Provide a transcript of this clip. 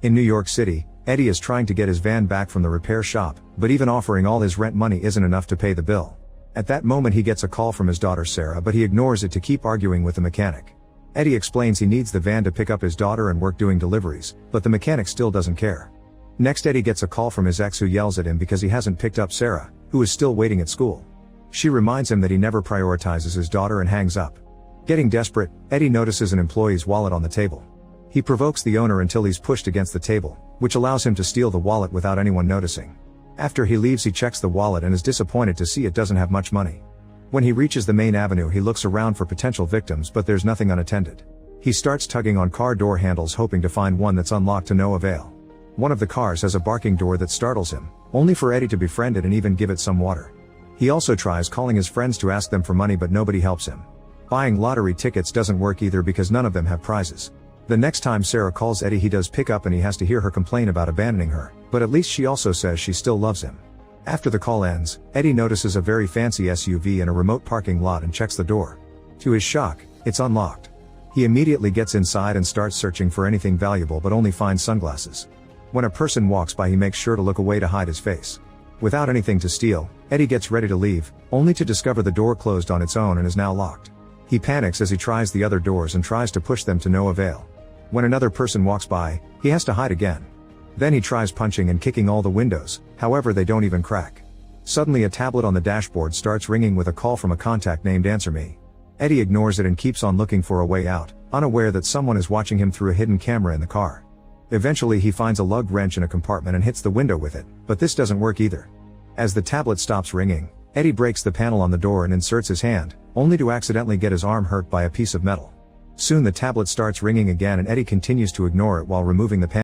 In New York City, Eddie is trying to get his van back from the repair shop, but even offering all his rent money isn't enough to pay the bill. At that moment he gets a call from his daughter Sarah, but he ignores it to keep arguing with the mechanic. Eddie explains he needs the van to pick up his daughter and work doing deliveries, but the mechanic still doesn't care. Next, Eddie gets a call from his ex who yells at him because he hasn't picked up Sarah, who is still waiting at school. She reminds him that he never prioritizes his daughter and hangs up. Getting desperate, Eddie notices an employee's wallet on the table. He provokes the owner until he's pushed against the table, which allows him to steal the wallet without anyone noticing. After he leaves, he checks the wallet and is disappointed to see it doesn't have much money. When he reaches the main avenue, he looks around for potential victims, but there's nothing unattended. He starts tugging on car door handles, hoping to find one that's unlocked to no avail. One of the cars has a barking door that startles him, only for Eddie to befriend it and even give it some water. He also tries calling his friends to ask them for money, but nobody helps him. Buying lottery tickets doesn't work either because none of them have prizes. The next time Sarah calls Eddie, he does pick up and he has to hear her complain about abandoning her, but at least she also says she still loves him. After the call ends, Eddie notices a very fancy SUV in a remote parking lot and checks the door. To his shock, it's unlocked. He immediately gets inside and starts searching for anything valuable, but only finds sunglasses. When a person walks by, he makes sure to look away to hide his face. Without anything to steal, Eddie gets ready to leave, only to discover the door closed on its own and is now locked. He panics as he tries the other doors and tries to push them to no avail. When another person walks by, he has to hide again. Then he tries punching and kicking all the windows, however they don't even crack. Suddenly a tablet on the dashboard starts ringing with a call from a contact named Answer Me. Eddie ignores it and keeps on looking for a way out, unaware that someone is watching him through a hidden camera in the car. Eventually he finds a lug wrench in a compartment and hits the window with it, but this doesn't work either. As the tablet stops ringing, Eddie breaks the panel on the door and inserts his hand, only to accidentally get his arm hurt by a piece of metal. Soon the tablet starts ringing again and Eddie continues to ignore it while removing the panel.